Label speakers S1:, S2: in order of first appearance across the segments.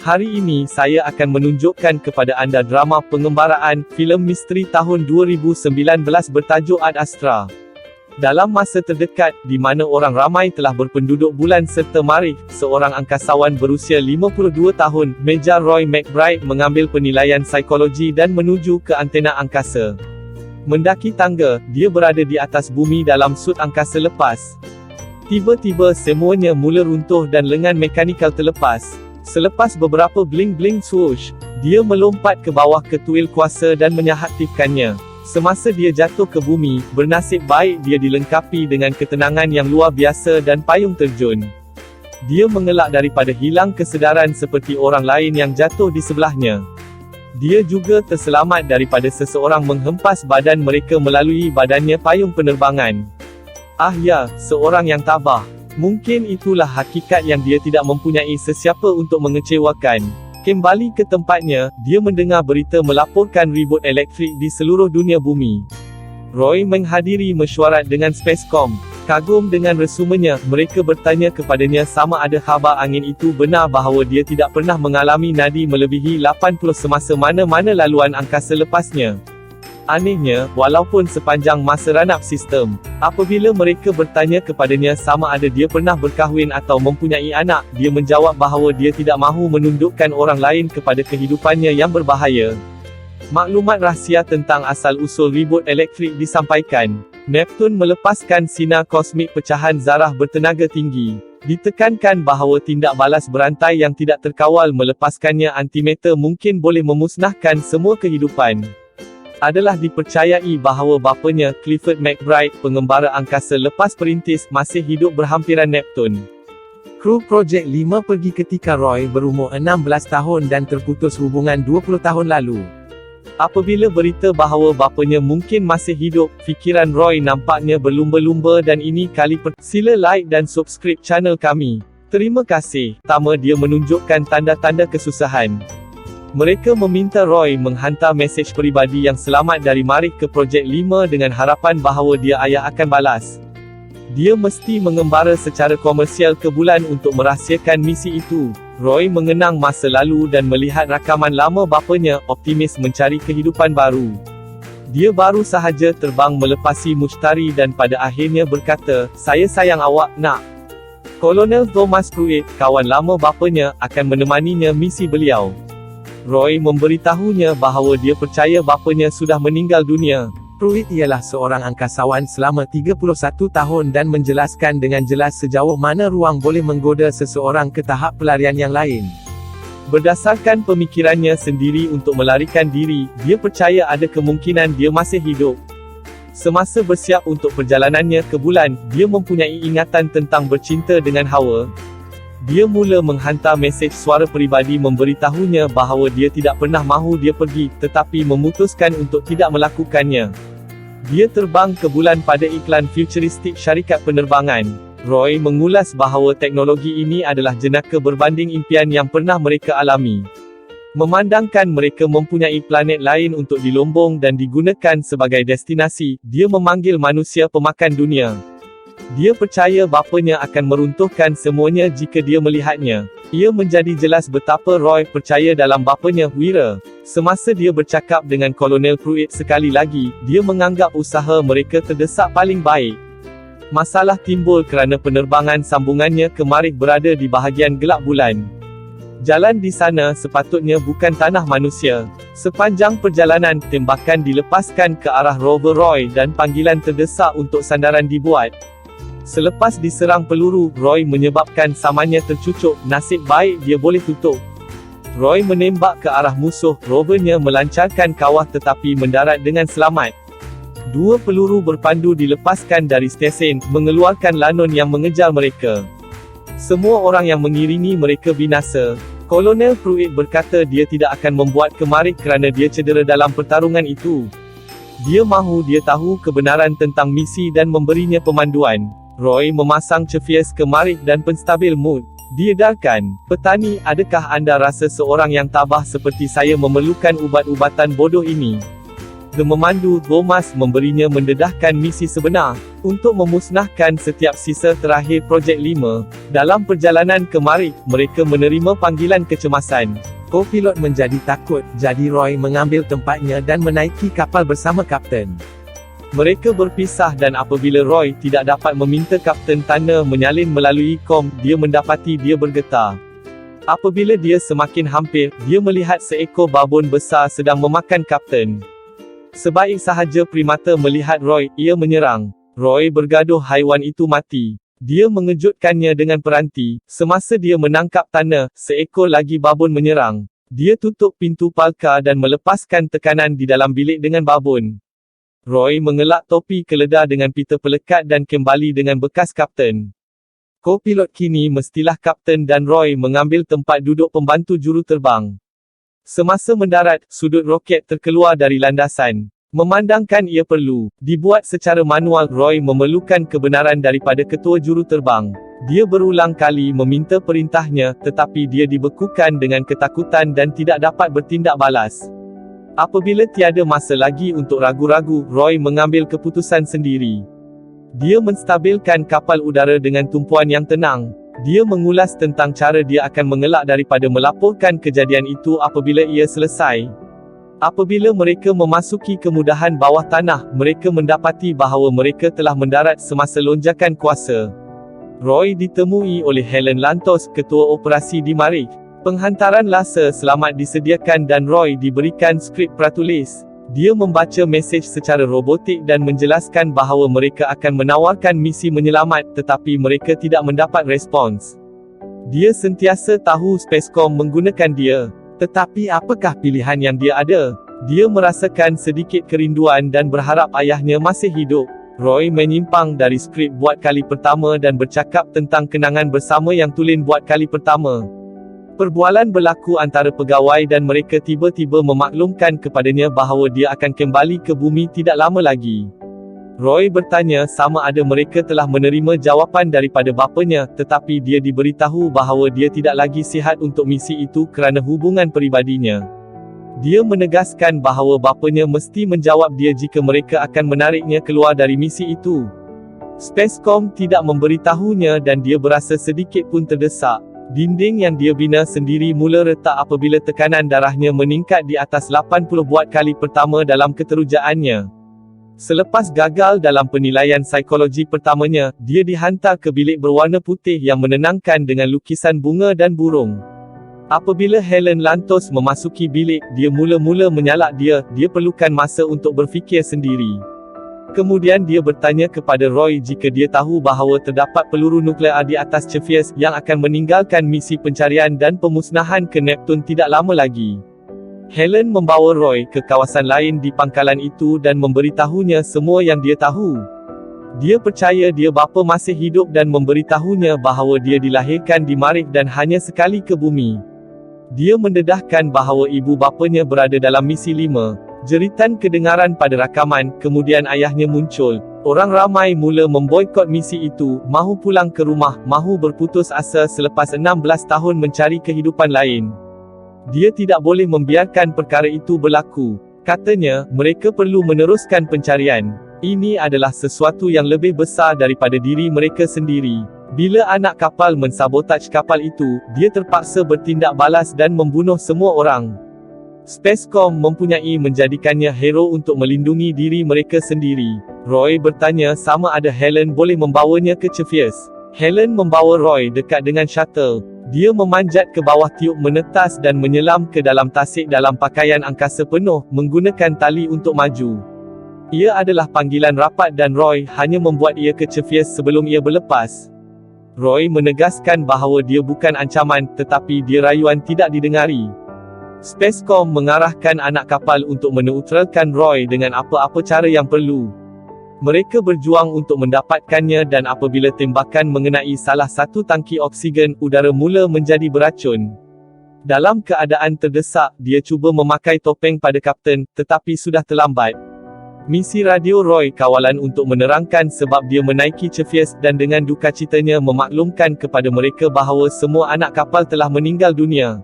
S1: Hari ini saya akan menunjukkan kepada anda drama pengembaraan, filem misteri tahun 2019 bertajuk Ad Astra. Dalam masa terdekat, di mana orang ramai telah berpenduduk bulan serta Marikh, seorang angkasawan berusia 52 tahun, Major Roy McBride mengambil penilaian psikologi dan menuju ke antena angkasa. Mendaki tangga, dia berada di atas bumi dalam sut angkasa lepas. Tiba-tiba semuanya mula runtuh dan lengan mekanikal terlepas. Selepas beberapa bling-bling swoosh, dia melompat ke bawah ke tuil kuasa dan menyaaktifkannya. Semasa dia jatuh ke bumi, bernasib baik dia dilengkapi dengan ketenangan yang luar biasa dan payung terjun. Dia mengelak daripada hilang kesedaran seperti orang lain yang jatuh di sebelahnya. Dia juga terselamat daripada seseorang menghempas badan mereka melalui badannya payung penerbangan. Ah ya, seorang yang tabah. Mungkin itulah hakikat yang dia tidak mempunyai sesiapa untuk mengecewakan. Kembali ke tempatnya, dia mendengar berita melaporkan ribut elektrik di seluruh dunia bumi. Roy menghadiri mesyuarat dengan Spacecom. Kagum dengan resumenya, mereka bertanya kepadanya sama ada khabar angin itu benar bahawa dia tidak pernah mengalami nadi melebihi 80 semasa mana-mana laluan angkasa lepasnya. Anehnya, walaupun sepanjang masa run-up sistem, apabila mereka bertanya kepadanya sama ada dia pernah berkahwin atau mempunyai anak, dia menjawab bahawa dia tidak mahu menundukkan orang lain kepada kehidupannya yang berbahaya. Maklumat rahsia tentang asal-usul ribut elektrik disampaikan. Neptun melepaskan sinar kosmik pecahan zarah bertenaga tinggi. Ditekankan bahawa tindak balas berantai yang tidak terkawal melepaskannya antimatter mungkin boleh memusnahkan semua kehidupan. Adalah dipercayai bahawa bapanya, Clifford McBride, pengembara angkasa lepas perintis, masih hidup berhampiran Neptun. Kru Projek 5 pergi ketika Roy berumur 16 tahun dan terputus hubungan 20 tahun lalu. Apabila berita bahawa bapanya mungkin masih hidup, fikiran Roy nampaknya berlumba-lumba dan ini kali sila like dan subscribe channel kami. Terima kasih. Pertama dia menunjukkan tanda-tanda kesusahan. Mereka meminta Roy menghantar mesej peribadi yang selamat dari Marikh ke Projek 5 dengan harapan bahawa dia ayah akan balas. Dia mesti mengembara secara komersial ke bulan untuk merahsiakan misi itu. Roy mengenang masa lalu dan melihat rakaman lama bapanya, optimis mencari kehidupan baru. Dia baru sahaja terbang melepasi Mushtari dan pada akhirnya berkata, "Saya sayang awak, nak." Kolonel Thomas Pruitt, kawan lama bapanya, akan menemaninya misi beliau. Roy memberitahunya bahawa dia percaya bapanya sudah meninggal dunia. Pruitt ialah seorang angkasawan selama 31 tahun dan menjelaskan dengan jelas sejauh mana ruang boleh menggoda seseorang ke tahap pelarian yang lain. Berdasarkan pemikirannya sendiri untuk melarikan diri, dia percaya ada kemungkinan dia masih hidup. Semasa bersiap untuk perjalanannya ke bulan, dia mempunyai ingatan tentang bercinta dengan Hawa. Dia mula menghantar mesej suara peribadi memberitahunya bahawa dia tidak pernah mahu dia pergi, tetapi memutuskan untuk tidak melakukannya. Dia terbang ke bulan pada iklan futuristik syarikat penerbangan. Roy mengulas bahawa teknologi ini adalah jenaka berbanding impian yang pernah mereka alami. Memandangkan mereka mempunyai planet lain untuk dilombong dan digunakan sebagai destinasi, dia memanggil manusia pemakan dunia. Dia percaya bapanya akan meruntuhkan semuanya jika dia melihatnya. Ia menjadi jelas betapa Roy percaya dalam bapanya, Wira. Semasa dia bercakap dengan Kolonel Pruitt sekali lagi, dia menganggap usaha mereka terdesak paling baik. Masalah timbul kerana penerbangan sambungannya ke Marikh berada di bahagian gelap bulan. Jalan di sana sepatutnya bukan tanah manusia. Sepanjang perjalanan, tembakan dilepaskan ke arah rover Roy dan panggilan terdesak untuk sandaran dibuat. Selepas diserang peluru, Roy menyebabkan samannya tercucuk, nasib baik dia boleh tutup. Roy menembak ke arah musuh, rovernya melancarkan kawah tetapi mendarat dengan selamat. 2 peluru berpandu dilepaskan dari stesen, mengeluarkan lanon yang mengejar mereka. Semua orang yang mengiringi mereka binasa. Kolonel Pruitt berkata dia tidak akan membuat ke Marikh kerana dia cedera dalam pertarungan itu. Dia mahu dia tahu kebenaran tentang misi dan memberinya pemanduan. Roy memasang Cepheus ke Marikh dan penstabil mood. Diedarkan, "Petani, adakah anda rasa seorang yang tabah seperti saya memerlukan ubat-ubatan bodoh ini?" The memandu, Thomas, memberinya mendedahkan misi sebenar, untuk memusnahkan setiap sisa terakhir Projek 5. Dalam perjalanan ke Marikh, mereka menerima panggilan kecemasan.
S2: Co-pilot menjadi takut, jadi Roy mengambil tempatnya dan menaiki kapal bersama Kapten.
S1: Mereka berpisah dan apabila Roy tidak dapat meminta Kapten Tanner menyalin melalui kom, dia mendapati dia bergetar. Apabila dia semakin hampir, dia melihat seekor babon besar sedang memakan Kapten. Sebaik sahaja primata melihat Roy, ia menyerang. Roy bergaduh haiwan itu mati. Dia mengejutkannya dengan peranti. Semasa dia menangkap Tanner, seekor lagi babon menyerang. Dia tutup pintu palka dan melepaskan tekanan di dalam bilik dengan babon. Roy mengelak topi keledar dengan pita pelekat dan kembali dengan bekas Kapten. Co-pilot kini mestilah Kapten dan Roy mengambil tempat duduk pembantu juruterbang. Semasa mendarat, sudut roket terkeluar dari landasan. Memandangkan ia perlu dibuat secara manual, Roy memerlukan kebenaran daripada ketua juruterbang. Dia berulang kali meminta perintahnya, tetapi dia dibekukan dengan ketakutan dan tidak dapat bertindak balas. Apabila tiada masa lagi untuk ragu-ragu, Roy mengambil keputusan sendiri. Dia menstabilkan kapal udara dengan tumpuan yang tenang. Dia mengulas tentang cara dia akan mengelak daripada melaporkan kejadian itu apabila ia selesai. Apabila mereka memasuki kemudahan bawah tanah, mereka mendapati bahawa mereka telah mendarat semasa lonjakan kuasa. Roy ditemui oleh Helen Lantos, ketua operasi di Marikh. Penghantaran laser selamat disediakan dan Roy diberikan skrip pratulis. Dia membaca mesej secara robotik dan menjelaskan bahawa mereka akan menawarkan misi menyelamat, tetapi mereka tidak mendapat respons. Dia sentiasa tahu Spacecom menggunakan dia. Tetapi apakah pilihan yang dia ada? Dia merasakan sedikit kerinduan dan berharap ayahnya masih hidup. Roy menyimpang dari skrip buat kali pertama dan bercakap tentang kenangan bersama yang tulen buat kali pertama. Perbualan berlaku antara pegawai dan mereka tiba-tiba memaklumkan kepadanya bahawa dia akan kembali ke bumi tidak lama lagi. Roy bertanya sama ada mereka telah menerima jawapan daripada bapanya, tetapi dia diberitahu bahawa dia tidak lagi sihat untuk misi itu kerana hubungan peribadinya. Dia menegaskan bahawa bapanya mesti menjawab dia jika mereka akan menariknya keluar dari misi itu. Spacecom tidak memberitahunya dan dia berasa sedikit pun terdesak. Dinding yang dia bina sendiri mula retak apabila tekanan darahnya meningkat di atas 80 buat kali pertama dalam keterujaannya. Selepas gagal dalam penilaian psikologi pertamanya, dia dihantar ke bilik berwarna putih yang menenangkan dengan lukisan bunga dan burung. Apabila Helen Lantos memasuki bilik, dia mula-mula menyalak dia perlukan masa untuk berfikir sendiri. Kemudian dia bertanya kepada Roy jika dia tahu bahawa terdapat peluru nuklear di atas Cepheus, yang akan meninggalkan misi pencarian dan pemusnahan ke Neptun tidak lama lagi. Helen membawa Roy ke kawasan lain di pangkalan itu dan memberitahunya semua yang dia tahu. Dia percaya dia bapa masih hidup dan memberitahunya bahawa dia dilahirkan di Marikh dan hanya sekali ke bumi. Dia mendedahkan bahawa ibu bapanya berada dalam misi 5. Jeritan kedengaran pada rakaman, kemudian ayahnya muncul. Orang ramai mula memboikot misi itu, mahu pulang ke rumah, mahu berputus asa selepas 16 tahun mencari kehidupan lain. Dia tidak boleh membiarkan perkara itu berlaku. Katanya, mereka perlu meneruskan pencarian. Ini adalah sesuatu yang lebih besar daripada diri mereka sendiri. Bila anak kapal mensabotaj kapal itu, dia terpaksa bertindak balas dan membunuh semua orang. Spacecom mempunyai menjadikannya hero untuk melindungi diri mereka sendiri. Roy bertanya sama ada Helen boleh membawanya ke Cepheus. Helen membawa Roy dekat dengan shuttle. Dia memanjat ke bawah tiub menetas dan menyelam ke dalam tasik dalam pakaian angkasa penuh, menggunakan tali untuk maju. Ia adalah panggilan rapat dan Roy hanya membuat ia ke Cepheus sebelum ia berlepas. Roy menegaskan bahawa dia bukan ancaman, tetapi dia rayuan tidak didengari. Spacecom mengarahkan anak kapal untuk meneutralkan Roy dengan apa-apa cara yang perlu. Mereka berjuang untuk mendapatkannya dan apabila tembakan mengenai salah satu tangki oksigen, udara mula menjadi beracun. Dalam keadaan terdesak, dia cuba memakai topeng pada kapten, tetapi sudah terlambat. Misi radio Roy kawalan untuk menerangkan sebab dia menaiki Cepheus dan dengan dukacitanya memaklumkan kepada mereka bahawa semua anak kapal telah meninggal dunia.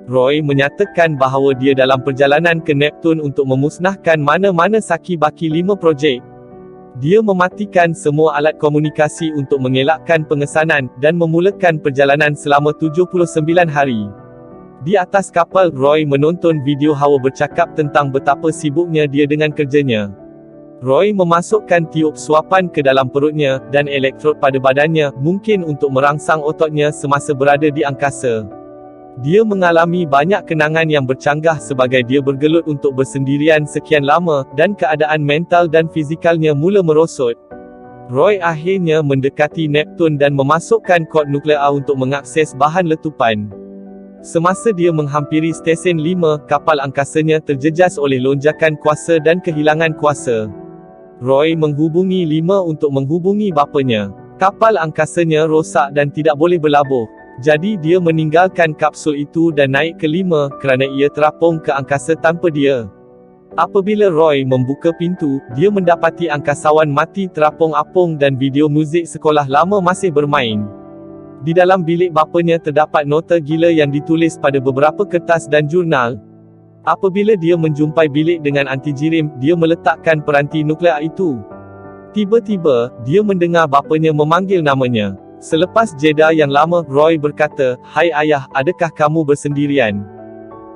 S1: Roy menyatakan bahawa dia dalam perjalanan ke Neptun untuk memusnahkan mana-mana saki baki 5 projek. Dia mematikan semua alat komunikasi untuk mengelakkan pengesanan, dan memulakan perjalanan selama 79 hari. Di atas kapal, Roy menonton video Howard bercakap tentang betapa sibuknya dia dengan kerjanya. Roy memasukkan tiup suapan ke dalam perutnya, dan elektrod pada badannya, mungkin untuk merangsang ototnya semasa berada di angkasa. Dia mengalami banyak kenangan yang bercanggah sebagai dia bergelut untuk bersendirian sekian lama, dan keadaan mental dan fizikalnya mula merosot. Roy akhirnya mendekati Neptun dan memasukkan kod nuklear untuk mengakses bahan letupan. Semasa dia menghampiri stesen 5, kapal angkasanya terjejas oleh lonjakan kuasa dan kehilangan kuasa. Roy menghubungi 5 untuk menghubungi bapanya. Kapal angkasanya rosak dan tidak boleh berlabuh. Jadi dia meninggalkan kapsul itu dan naik ke 5, kerana ia terapung ke angkasa tanpa dia. Apabila Roy membuka pintu, dia mendapati angkasawan mati terapung apung dan video muzik sekolah lama masih bermain. Di dalam bilik bapanya terdapat nota gila yang ditulis pada beberapa kertas dan jurnal. Apabila dia menjumpai bilik dengan antijirim, dia meletakkan peranti nuklear itu. Tiba-tiba, dia mendengar bapanya memanggil namanya. Selepas jeda yang lama, Roy berkata, "Hai ayah, adakah kamu bersendirian?"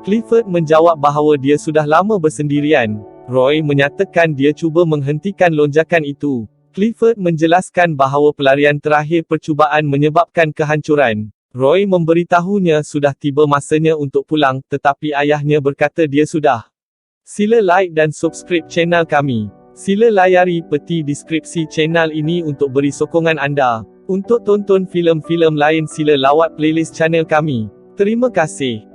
S1: Clifford menjawab bahawa dia sudah lama bersendirian. Roy menyatakan dia cuba menghentikan lonjakan itu. Clifford menjelaskan bahawa pelarian terakhir percubaan menyebabkan kehancuran. Roy memberitahunya sudah tiba masanya untuk pulang, tetapi ayahnya berkata dia sudah. Sila like dan subscribe channel kami. Sila layari peti deskripsi channel ini untuk beri sokongan anda. Untuk tonton filem-filem lain sila lawat playlist channel kami. Terima kasih.